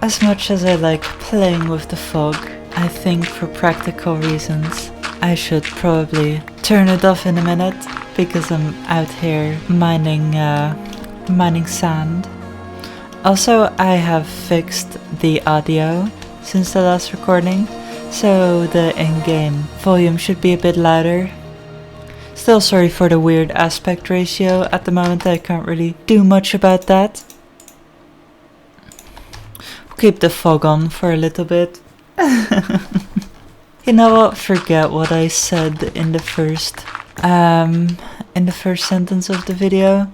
As much as I like playing with the fog, I think for practical reasons I should probably turn it off in a minute because I'm out here mining sand. Also, I have fixed the audio since the last recording, so the in-game volume should be a bit louder. Still sorry for the weird aspect ratio at the moment, I can't really do much about that. Keep the fog on for a little bit. You know what? Forget what I said in the first sentence of the video.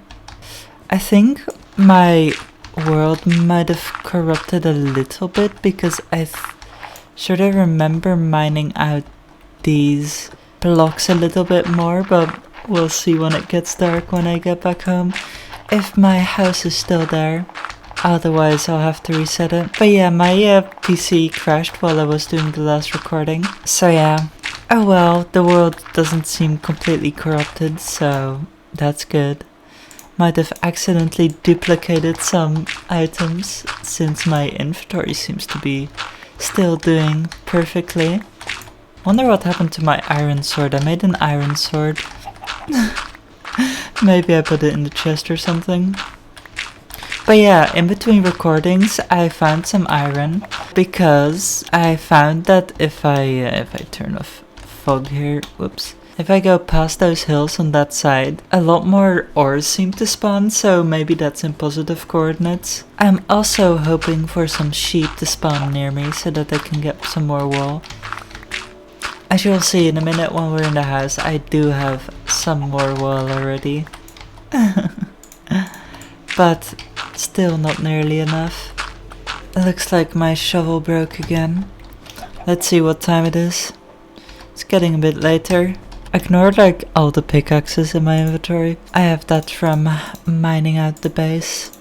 I think my world might have corrupted a little bit because I sort of remember mining out these blocks a little bit more, but we'll see when it gets dark when I get back home. If my house is still there. Otherwise I'll have to reset it. But yeah, my PC crashed while I was doing the last recording. So yeah. Oh well, the world doesn't seem completely corrupted, so that's good. Might have accidentally duplicated some items since my inventory seems to be still doing perfectly. Wonder what happened to my iron sword. I made an iron sword. Maybe I put it in the chest or something. But yeah, in between recordings I found some iron because I found that if I turn off fog here, whoops. If I go past those hills on that side, a lot more ores seem to spawn, so maybe that's in positive coordinates. I'm also hoping for some sheep to spawn near me so that I can get some more wool. As you'll see in a minute when we're in the house, I do have some more wool already. But still not nearly enough. It looks like my shovel broke again. Let's see what time it is. It's getting a bit later. Ignore like all the pickaxes in my inventory. I have that from mining out the base.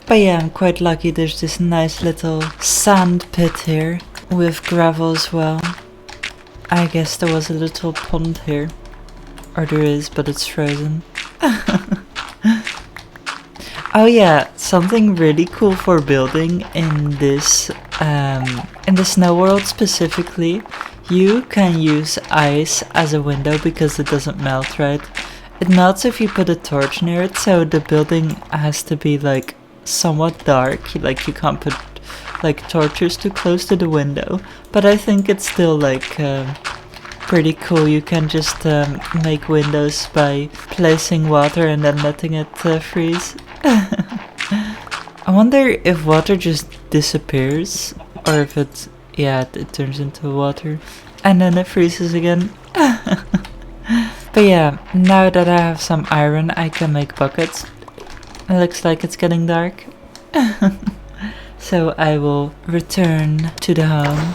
But yeah, I'm quite lucky there's this nice little sand pit here with gravel as well. I guess there was a little pond here. Or there is, but it's frozen. Oh yeah, something really cool for building in the snow world specifically. You can use ice as a window because it doesn't melt, right? It melts if you put a torch near it, so the building has to be like somewhat dark. Like you can't put like torches too close to the window. But I think it's still like pretty cool. You can just make windows by placing water and then letting it freeze. I wonder if water just disappears or if it turns into water and then it freezes again. But yeah, now that I have some iron I can make buckets. It looks like it's getting dark. So I will return to the home.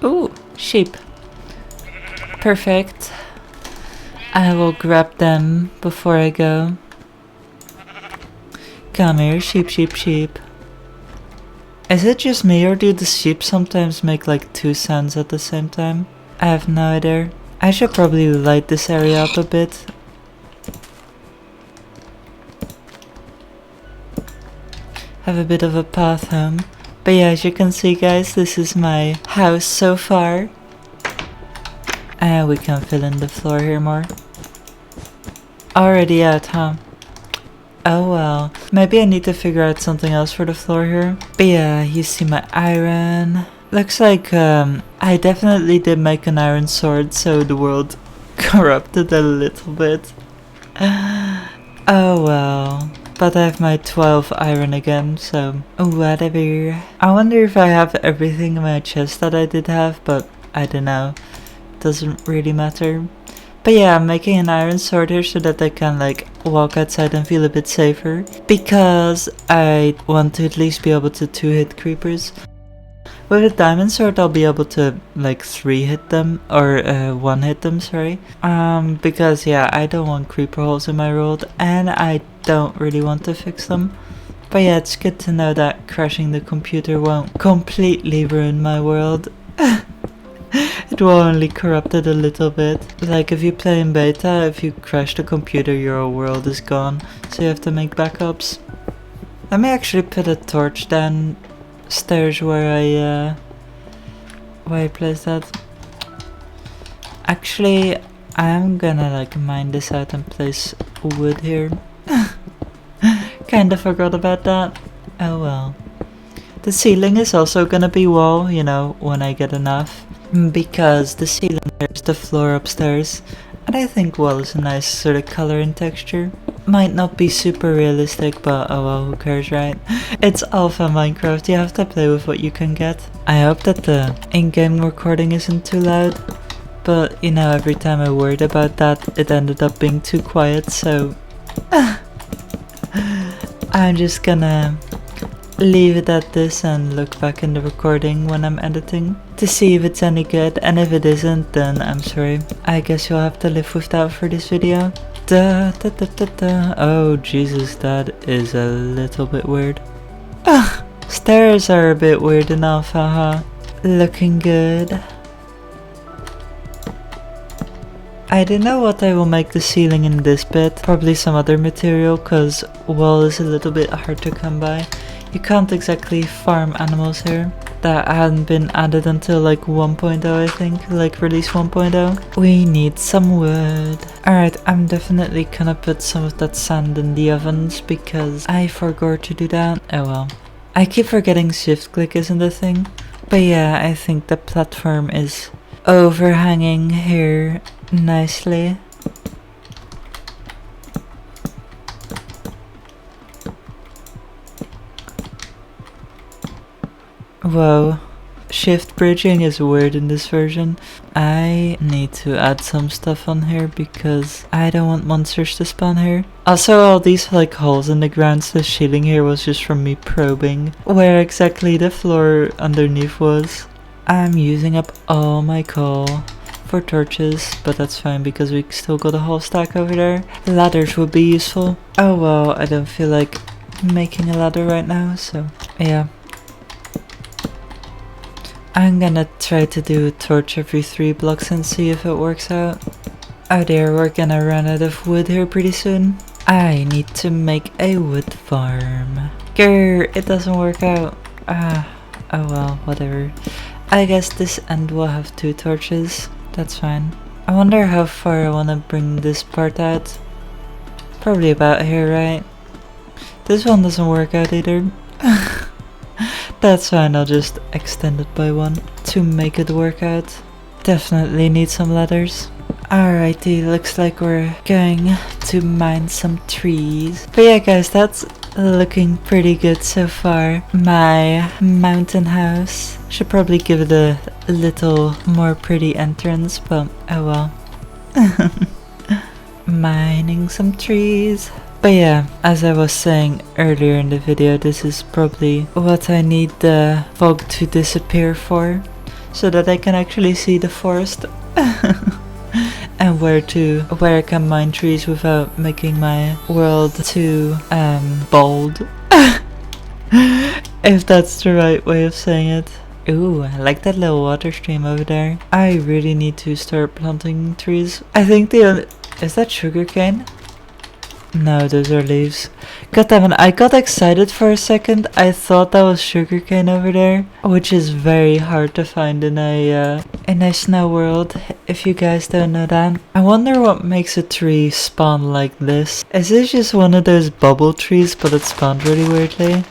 Ooh, sheep. Perfect. I will grab them before I go. Come here, sheep, sheep, sheep. Is it just me or do the sheep sometimes make like two sounds at the same time? I have no idea. I should probably light this area up a bit. Have a bit of a path home. But yeah, as you can see guys, this is my house so far. And we can fill in the floor here more. Already out, huh? Oh well. Maybe I need to figure out something else for the floor here. But yeah, you see my iron. Looks like I definitely did make an iron sword, so the world corrupted a little bit. Oh well. But I have my 12 iron again, so whatever. I wonder if I have everything in my chest that I did have, but I don't know. Doesn't really matter. But yeah, I'm making an iron sword here so that I can like walk outside and feel a bit safer. Because I want to at least be able to 2-hit creepers. With a diamond sword I'll be able to like 3-hit them, or 1-hit them, sorry. Because yeah, I don't want creeper holes in my world and I don't really want to fix them. But yeah, it's good to know that crashing the computer won't completely ruin my world. It will only corrupt it a little bit. Like if you play in beta, if you crash the computer your world is gone, so you have to make backups. Let me actually put a torch downstairs where I placed that. Actually, I'm gonna like mine this out and place wood here. Kinda forgot about that. Oh well. The ceiling is also gonna be wall, you know, when I get enough. Because the ceiling is the floor upstairs. And I think wall is a nice sort of color and texture. Might not be super realistic, but oh well, who cares, right? It's alpha Minecraft, you have to play with what you can get. I hope that the in-game recording isn't too loud. But, you know, every time I worried about that, it ended up being too quiet, so... I'm just gonna leave it at this and look back in the recording when I'm editing to see if it's any good, and if it isn't, then I'm sorry. I guess you'll have to live with that for this video. Da, da, da, da, da. Oh Jesus, that is a little bit weird. Stairs are a bit weird enough, haha. Looking good. I don't know what I will make the ceiling in this bit. Probably some other material, cause wall is a little bit hard to come by. You can't exactly farm animals here. That hadn't been added until like 1.0, I think, like release 1.0. We need some wood. Alright, I'm definitely gonna put some of that sand in the ovens because I forgot to do that. Oh well. I keep forgetting shift click isn't a thing. But yeah, I think the platform is overhanging here nicely. Whoa, shift bridging is weird in this version. I need to add some stuff on here because I don't want monsters to spawn here. Also, all these like holes in the ground, so the ceiling here was just from me probing where exactly the floor underneath was. I'm using up all my coal for torches, but that's fine because we still got a whole stack over there. Ladders would be useful. Oh well, I don't feel like making a ladder right now, so yeah. I'm gonna try to do a torch every 3 blocks and see if it works out. Oh dear, we're gonna run out of wood here pretty soon. I need to make a wood farm. Grr, it doesn't work out. Oh well, whatever. I guess this end will have 2 torches. That's fine. I wonder how far I wanna bring this part out. Probably about here, right? This one doesn't work out either. That's fine, I'll just extend it by 1 to make it work out. Definitely need some ladders. Alrighty, looks like we're going to mine some trees. But yeah guys, that's looking pretty good so far. My mountain house. Should probably give it a little more pretty entrance, but oh well. Mining some trees. But yeah, as I was saying earlier in the video, this is probably what I need the fog to disappear for, so that I can actually see the forest and where I can mine trees without making my world too bold. If that's the right way of saying it. Ooh, I like that little water stream over there. I really need to start planting trees. I think is that sugarcane? No, those are leaves. God damn it, I got excited for a second. I thought that was sugarcane over there, which is very hard to find in a snow world, if you guys don't know that. I wonder what makes a tree spawn like this. Is this just one of those bubble trees, but it spawned really weirdly?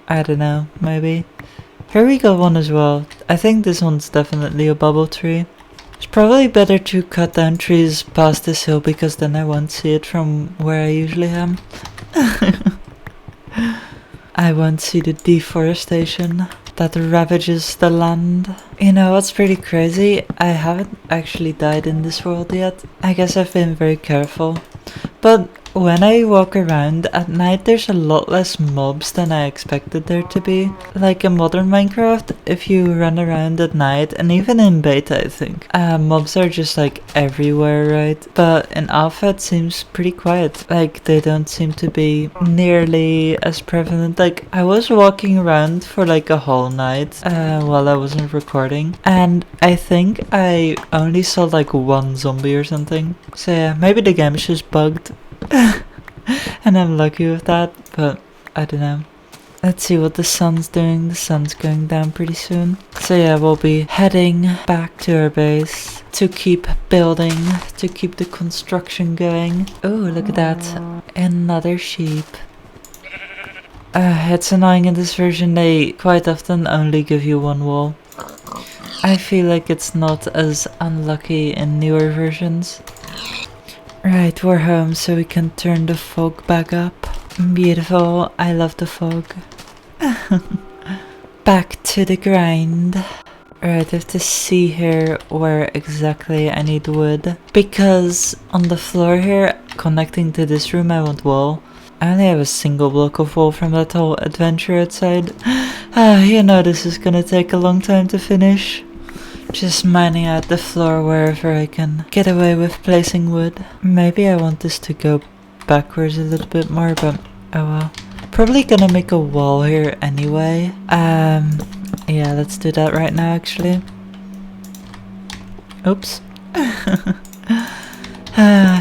I don't know, maybe. Here we got one as well. I think this one's definitely a bubble tree. It's probably better to cut down trees past this hill because then I won't see it from where I usually am. I won't see the deforestation that ravages the land. You know what's pretty crazy? I haven't actually died in this world yet. I guess I've been very careful. But when I walk around at night, there's a lot less mobs than I expected there to be. Like in modern Minecraft, if you run around at night, and even in beta I think, mobs are just like everywhere, right? But in alpha it seems pretty quiet. Like they don't seem to be nearly as prevalent. Like I was walking around for like a whole night while I wasn't recording, and I think I only saw like 1 zombie or something. So yeah, maybe the game is just bugged. And I'm lucky with that, but I don't know. Let's see what the sun's doing. The sun's going down pretty soon. So yeah, we'll be heading back to our base to keep building, to keep the construction going. Oh, look at that. Another sheep. It's annoying in this version, they quite often only give you one wall. I feel like it's not as unlucky in newer versions. Right, we're home, so we can turn the fog back up. Beautiful, I love the fog. Back to the grind. Right, I have to see here where exactly I need wood. Because on the floor here, connecting to this room, I want wall. I only have a single block of wool from that whole adventure outside. You know this is gonna take a long time to finish. Just mining out the floor wherever I can get away with placing wood. Maybe I want this to go backwards a little bit more, but oh well. Probably gonna make a wall here anyway. Yeah, let's do that right now actually. Oops.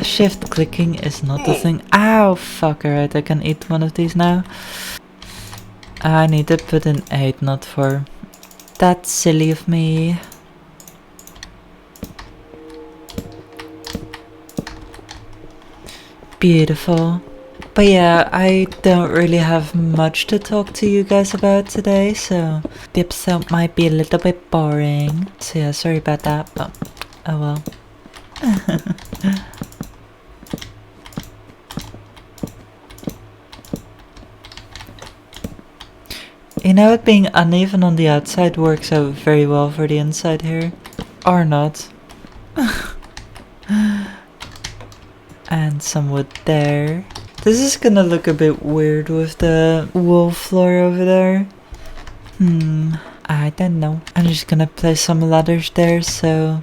Shift clicking is not the thing. Ow, fuck, alright, I can eat one of these now. I need to put in 8, not 4. That's silly of me. Beautiful. But yeah, I don't really have much to talk to you guys about today, so the episode might be a little bit boring. So yeah, sorry about that, but oh well. You know what, being uneven on the outside works out very well for the inside here. Or not. And some wood there. This is gonna look a bit weird with the wool floor over there. I don't know. I'm just gonna place some ladders there, so...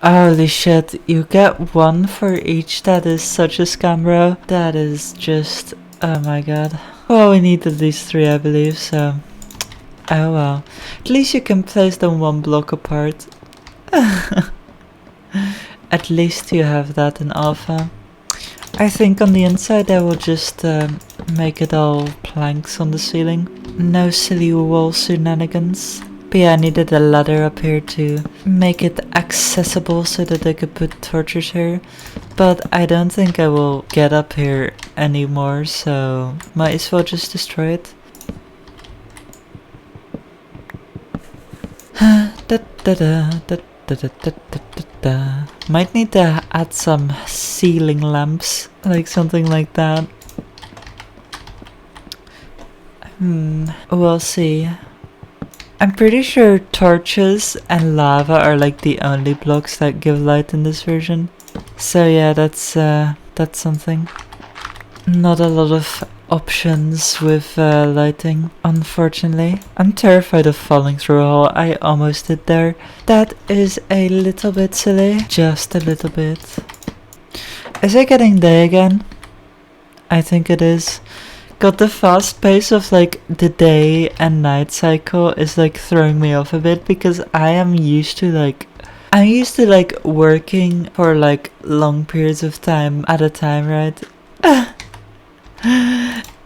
Holy shit, you get 1 for each. That is such a scam, bro. That is just... oh my god. Well, we need at least 3, I believe, so... oh well. At least you can place them 1 block apart. At least you have that in alpha. I think on the inside I will just make it all planks on the ceiling. No silly wall shenanigans. But yeah, I needed a ladder up here to make it accessible so that I could put torches here. But I don't think I will get up here anymore, so might as well just destroy it. Might need to add some ceiling lamps, like something like that. We'll see. I'm pretty sure torches and lava are like the only blocks that give light in this version. So yeah, that's something. Not a lot of options with lighting, unfortunately. I'm terrified of falling through a hole. I almost did there. That is a little bit silly. Just a little bit. Is it getting day again? I think it is. God, the fast pace of like the day and night cycle is like throwing me off a bit because I'm used to like working for like long periods of time at a time, right?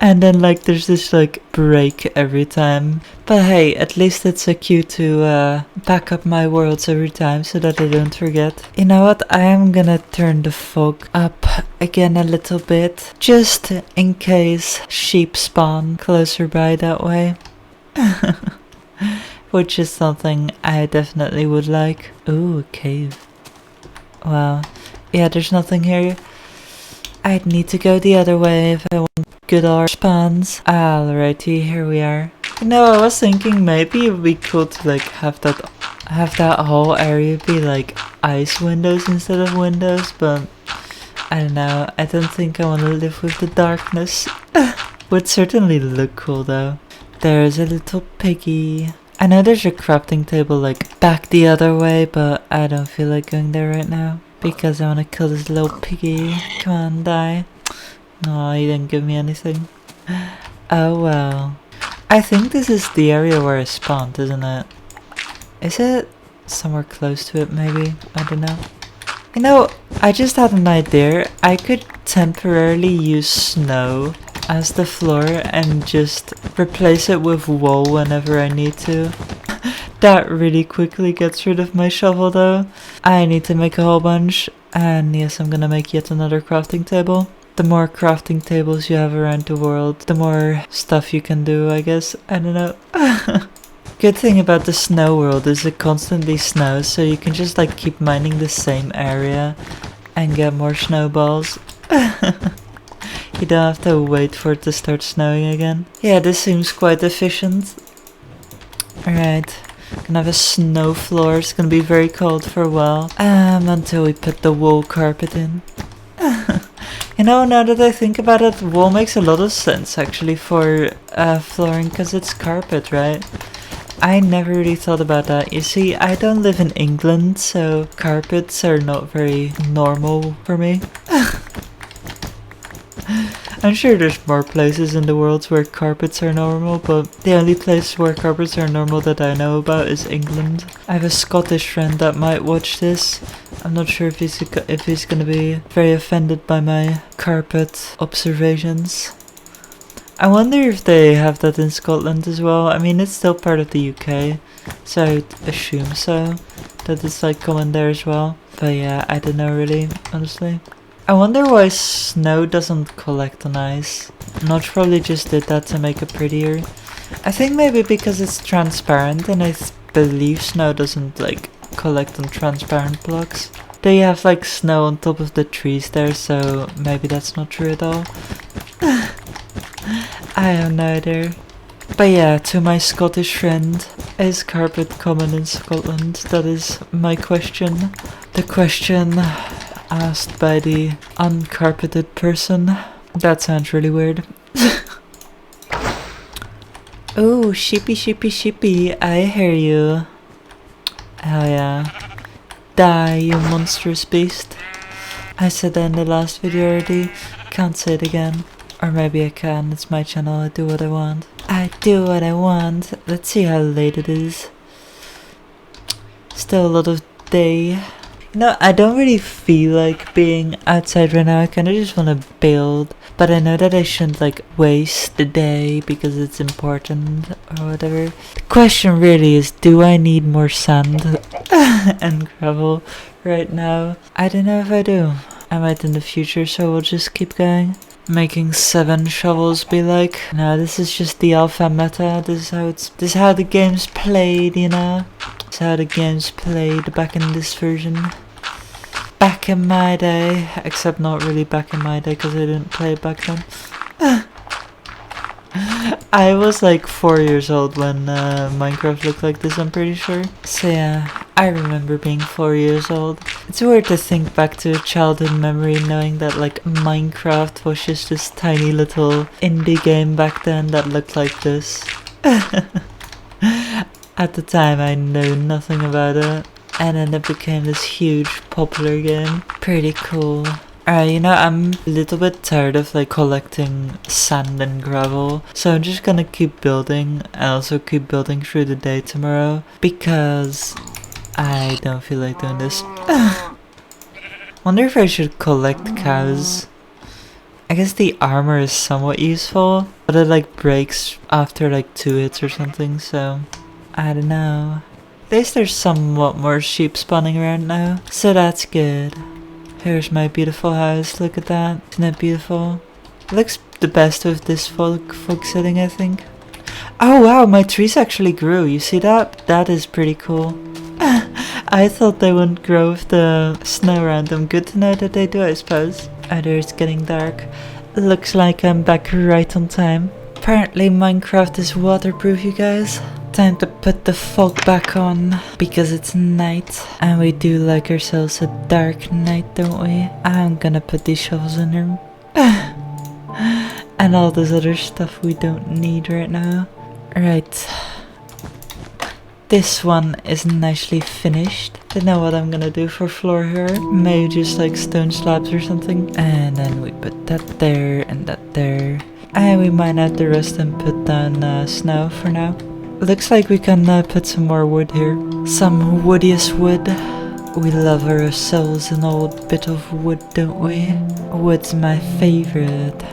And then like there's this like break every time. But hey, at least it's a cue to back up my worlds every time so that I don't forget. You know what, I am gonna turn the fog up again a little bit, just in case sheep spawn closer by that way. Which is something I definitely would like. Ooh, a cave. Wow. Yeah, there's nothing here. I'd need to go the other way if I want good art spawns. Alrighty, here we are. You know, I was thinking maybe it would be cool to like have that whole area be like ice windows instead of windows, but I don't know. I don't think I want to live with the darkness. Would certainly look cool though. There's a little piggy. I know there's a crafting table like back the other way, but I don't feel like going there right now. Because I want to kill this little piggy. Come on, die. No, he didn't give me anything. Oh well. I think this is the area where I spawned, isn't it? Is it somewhere close to it maybe? I don't know. You know, I just had an idea. I could temporarily use snow as the floor and just replace it with wool whenever I need to. That really quickly gets rid of my shovel though. I need to make a whole bunch, and yes, I'm gonna make yet another crafting table. The more crafting tables you have around the world, the more stuff you can do, I guess. I don't know. Good thing about the snow world is it constantly snows, so you can just like keep mining the same area and get more snowballs. You don't have to wait for it to start snowing again. Yeah, this seems quite efficient. Alright. Gonna have a snow floor. It's gonna be very cold for a while. Until we put the wool carpet in. You know, now that I think about it, wool makes a lot of sense actually for flooring, because it's carpet, right? I never really thought about that. You see, I don't live in England, so carpets are not very normal for me. I'm sure there's more places in the world where carpets are normal, but the only place where carpets are normal that I know about is England. I have a Scottish friend that might watch this. I'm not sure if he's gonna be very offended by my carpet observations. I wonder if they have that in Scotland as well. I mean, it's still part of the UK, so I'd assume so, that it's like common there as well. But yeah, I don't know really, honestly. I wonder why snow doesn't collect on ice. Notch probably just did that to make it prettier. I think maybe because it's transparent, and I believe snow doesn't like collect on transparent blocks. They have like snow on top of the trees there, so maybe that's not true at all. I have no idea. But yeah, to my Scottish friend, is carpet common in Scotland? That is my question. The question asked by the uncarpeted person. That sounds really weird. Oh, sheepy, sheepy, sheepy, I hear you. Hell yeah. Die, you monstrous beast. I said that in the last video already. Can't say it again. Or maybe I can. It's my channel. I do what I want. I do what I want. Let's see how late it is. Still a lot of day. No, I don't really feel like being outside right now. I kind of just want to build. But I know that I shouldn't like waste the day because it's important or whatever. The question really is, do I need more sand and gravel right now? I don't know if I do. I might in the future, so we'll just keep going. Making 7 shovels be like. No, this is just the alpha meta. This is how the game's played, you know? This is how the game's played back in this version. Back in my day, except not really back in my day because I didn't play it back then. I was like 4 years old when Minecraft looked like this, I'm pretty sure. So yeah, I remember being 4 years old. It's weird to think back to a childhood memory knowing that like Minecraft was just this tiny little indie game back then that looked like this. At the time I knew nothing about it. And then it became this huge popular game. Pretty cool. Alright, you know, I'm a little bit tired of like collecting sand and gravel. So I'm just gonna keep building and also keep building through the day tomorrow. Because I don't feel like doing this. Wonder if I should collect cows. I guess the armor is somewhat useful. But it like breaks after like 2 hits or something, so I don't know. At least there's somewhat more sheep spawning around now, so that's good. Here's my beautiful house, look at that, isn't it beautiful? It looks the best with this fog setting, I think. Oh wow, my trees actually grew, you see that? That is pretty cool. I thought they wouldn't grow with the snow around them. Good to know that they do, I suppose. Oh, there it's getting dark. Looks like I'm back right on time. Apparently Minecraft is waterproof, you guys. Time to put the fog back on because it's night and we do like ourselves a dark night, don't we? I'm gonna put these shovels in there and all this other stuff we don't need right now. Right, this one is nicely finished. Don't know what I'm gonna do for floor here. Maybe just like stone slabs or something. And then we put that there and that there. And we mine out the rest and put down snow for now. Looks like we can put some more wood here. Some woodiest wood. We love ourselves an old bit of wood, don't we? Wood's my favorite.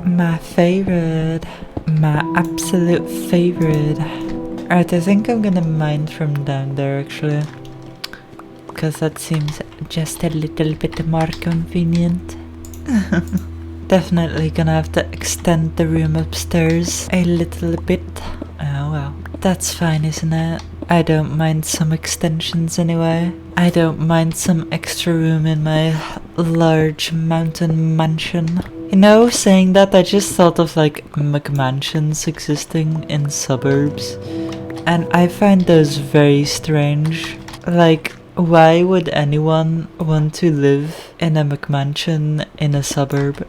My favorite. My absolute favorite. Alright, I think I'm gonna mine from down there actually. Because that seems just a little bit more convenient. Definitely gonna have to extend the room upstairs a little bit. Oh well. That's fine, isn't it? I don't mind some extensions anyway. I don't mind some extra room in my large mountain mansion. You know, saying that, I just thought of like McMansions existing in suburbs. And I find those very strange. Like, why would anyone want to live in a McMansion in a suburb?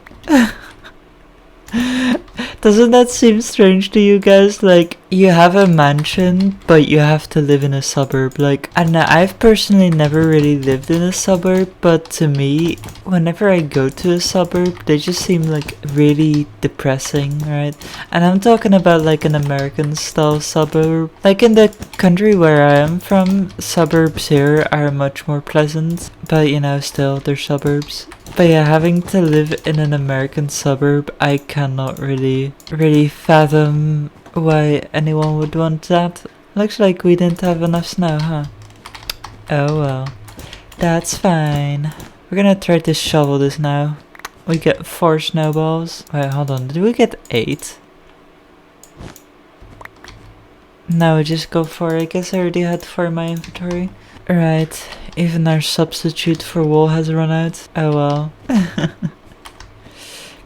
Doesn't that seem strange to you guys? Like, you have a mansion, but you have to live in a suburb. Like, I don't know, I've personally never really lived in a suburb, but to me, whenever I go to a suburb, they just seem like really depressing, right? And I'm talking about like an American style suburb. Like in the country where I am from, suburbs here are much more pleasant, but you know, still, they're suburbs. But yeah, having to live in an American suburb, I cannot really fathom why anyone would want that. Looks like we didn't have enough snow, huh? Oh well. That's fine. We're gonna try to shovel this now. We get 4 snowballs. Wait, hold on. Did we get 8? No, we just go 4. I guess I already had 4 in my inventory. Right, even our substitute for wool has run out. Oh well.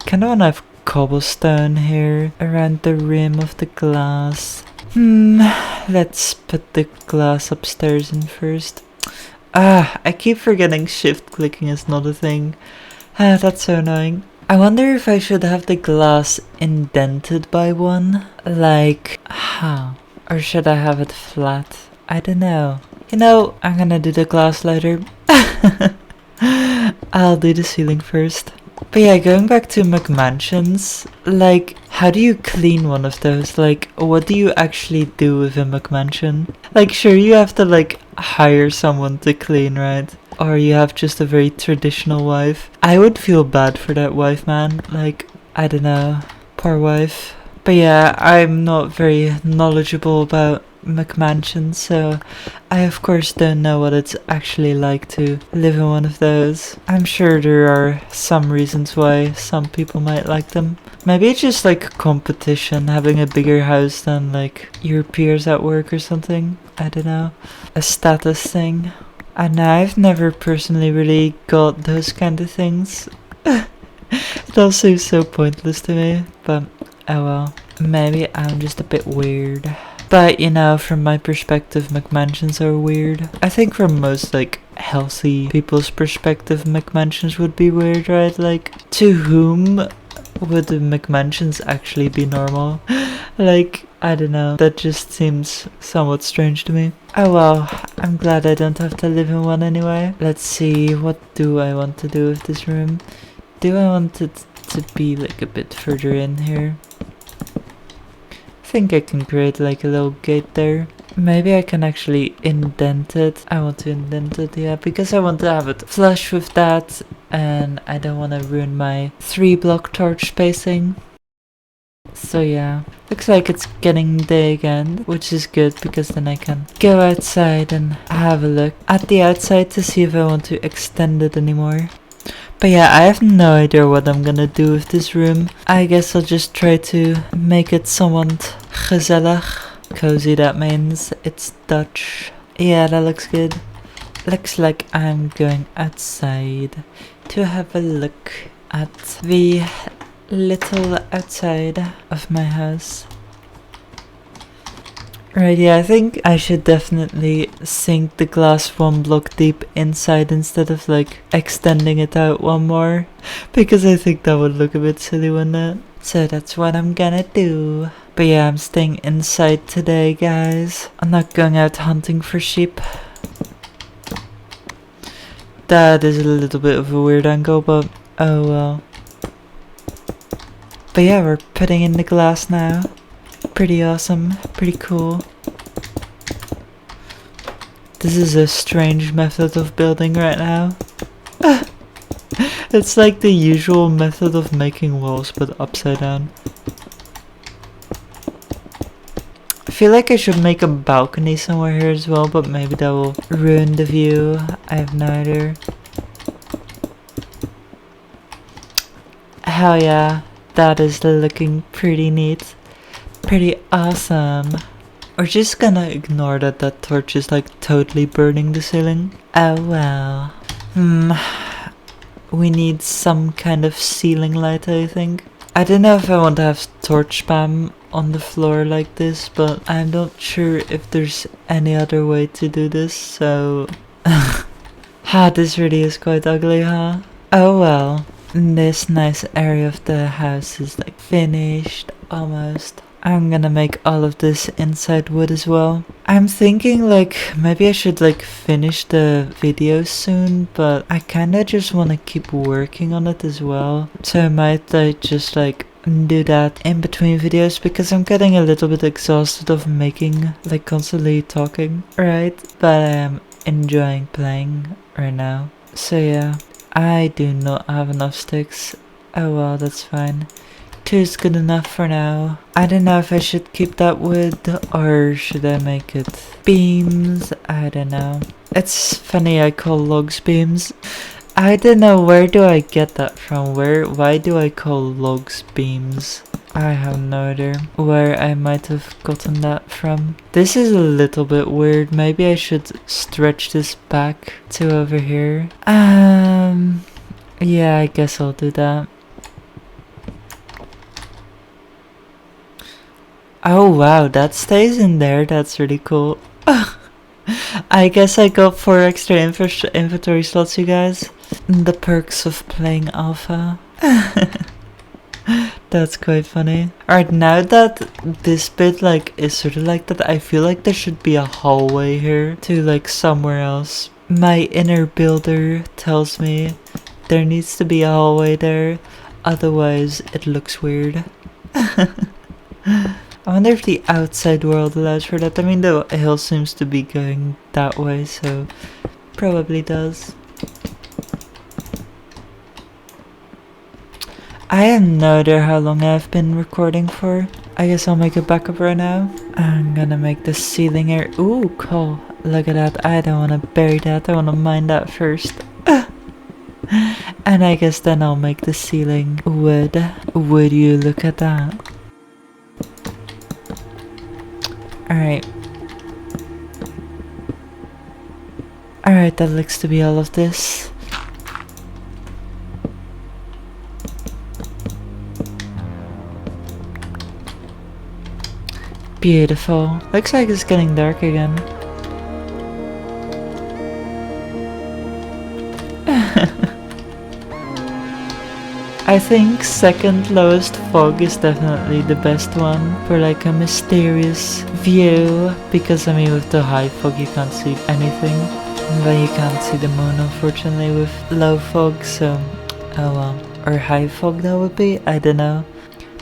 Kinda wanna have cobblestone here around the rim of the glass. Let's put the glass upstairs in first. I keep forgetting shift clicking is not a thing. That's so annoying. I wonder if I should have the glass indented by 1. Like, how? Or should I have it flat? I don't know. You know, I'm gonna do the glass later. I'll do the ceiling first. But yeah, going back to McMansions, like, how do you clean one of those? Like, what do you actually do with a McMansion? Like, sure, you have to, like, hire someone to clean, right? Or you have just a very traditional wife. I would feel bad for that wife, man. Like, I don't know. Poor wife. But yeah, I'm not very knowledgeable about McMansion, so I of course don't know what it's actually like to live in one of those. I'm sure there are some reasons why some people might like them. Maybe it's just like competition, having a bigger house than like your peers at work or something. I don't know. A status thing. And I've never personally really got those kind of things. It all seems so pointless to me, but oh well. Maybe I'm just a bit weird. But, you know, from my perspective, McMansions are weird. I think from most, like, healthy people's perspective, McMansions would be weird, right? Like, to whom would the McMansions actually be normal? Like, I don't know. That just seems somewhat strange to me. Oh well, I'm glad I don't have to live in one anyway. Let's see, what do I want to do with this room? Do I want it to be, like, a bit further in here? I think I can create like a little gate there. Maybe I can actually indent it. I want to indent it, yeah, because I want to have it flush with that, and I don't want to ruin my 3-block torch spacing. So yeah, looks like it's getting day again, which is good because then I can go outside and have a look at the outside to see if I want to extend it anymore. But yeah, I have no idea what I'm gonna do with this room. I guess I'll just try to make it somewhat gezellig. Cozy, that means. It's Dutch. Yeah, that looks good. Looks like I'm going outside to have a look at the little outside of my house. Right, yeah, I think I should definitely sink the glass 1 block deep inside instead of like extending it out 1 more, because I think that would look a bit silly, wouldn't it? So that's what I'm gonna do. But yeah, I'm staying inside today, guys. I'm not going out hunting for sheep. That is a little bit of a weird angle, but oh well. But yeah, we're putting in the glass now. Pretty awesome, pretty cool. This is a strange method of building right now. It's like the usual method of making walls, but upside down. I feel like I should make a balcony somewhere here as well, but maybe that will ruin the view. I have no idea. Hell yeah, that is looking pretty neat. Pretty awesome. We're just gonna ignore that that torch is like totally burning the ceiling. Oh well. We need some kind of ceiling light, I think. I don't know if I want to have torch spam on the floor like this, but I'm not sure if there's any other way to do this, so... this really is quite ugly, huh? Oh well. This nice area of the house is like finished, almost. I'm gonna make all of this inside wood as well. I'm thinking like maybe I should like finish the video soon, but I kinda just wanna keep working on it as well. So I might like just like do that in between videos because I'm getting a little bit exhausted of making like constantly talking, right? But I am enjoying playing right now. So yeah, I do not have enough sticks. Oh well, that's fine. 2 is good enough for now. I don't know if I should keep that wood or should I make it beams? I don't know. It's funny I call logs beams. I don't know, where do I get that from? Why do I call logs beams? I have no idea where I might have gotten that from. This is a little bit weird. Maybe I should stretch this back to over here. Yeah, I guess I'll do that. Oh wow, that stays in there. That's really cool. I guess I got 4 extra inventory slots, you guys. The perks of playing alpha. That's quite funny. Alright, now that this bit like is sort of like that, I feel like there should be a hallway here to like somewhere else. My inner builder tells me there needs to be a hallway there, otherwise it looks weird. I wonder if the outside world allows for that. I mean, the hill seems to be going that way, so probably does. I have no idea how long I've been recording for. I guess I'll make a backup right now. I'm gonna make the ceiling here. Ooh, cool. Look at that. I don't want to bury that. I want to mine that first. And I guess then I'll make the ceiling wood. Would you look at that? Alright. Alright, that looks to be all of this. Beautiful. Looks like it's getting dark again. I think second lowest fog is definitely the best one for like a mysterious view, because I mean with the high fog you can't see anything, and then you can't see the moon unfortunately with low fog, so oh well. Or high fog that would be, I don't know.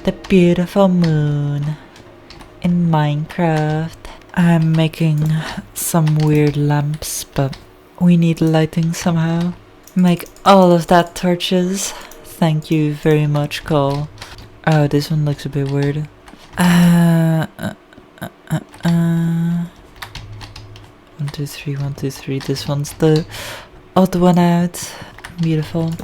The beautiful moon in Minecraft. I'm making some weird lamps, but we need lighting somehow. Make all of that torches. Thank you very much, Cole. Oh, this one looks a bit weird. 1, 2, 3, 1, 2, 3. This one's the odd one out. Beautiful.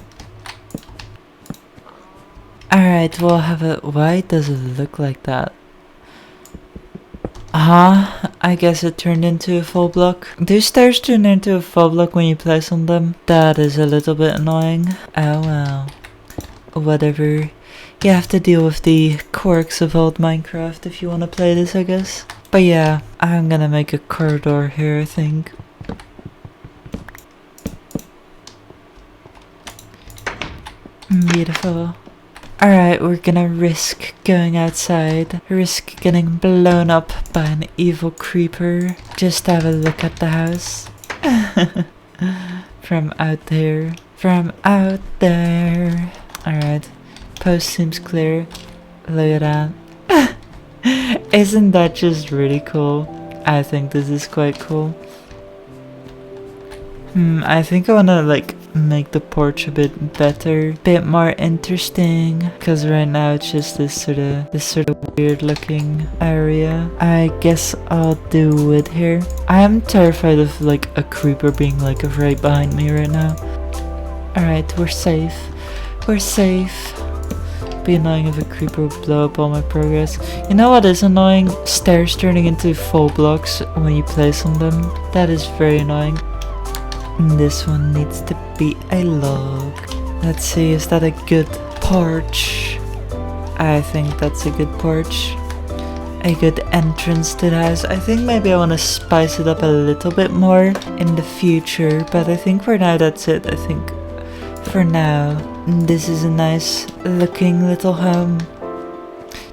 Alright, we'll have a... Why does it look like that? I guess it turned into a full block. Do stairs turn into a full block when you place on them? That is a little bit annoying. Oh well. Whatever. You have to deal with the quirks of old Minecraft if you want to play this, I guess. But yeah, I'm gonna make a corridor here, I think. Beautiful. Alright, we're gonna risk going outside. Risk getting blown up by an evil creeper. Just have a look at the house. From out there. From out there. Alright, post seems clear. Look at that. Isn't that just really cool? I think this is quite cool. I think I wanna like make the porch a bit better, bit more interesting, because right now it's just this sort of weird looking area. I guess I'll do wood here. I am terrified of like a creeper being like right behind me right now. Alright, we're safe. We're safe. Be annoying if a creeper would blow up all my progress. You know what is annoying? Stairs turning into full blocks when you place on them. That is very annoying. This one needs to be a log. Let's see, is that a good porch? I think that's a good porch. A good entrance to the house. I think maybe I want to spice it up a little bit more in the future, but I think for now that's it. I think for now this is a nice looking little home.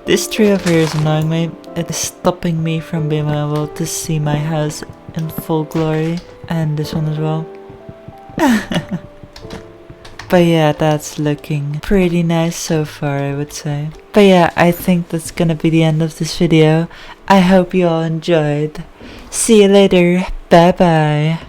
This tree over here is annoying me. It is stopping me from being able to see my house in full glory. And this one as well. But yeah, that's looking pretty nice so far, I would say. But yeah, I think that's gonna be the end of this video. I hope you all enjoyed. See you later. Bye bye.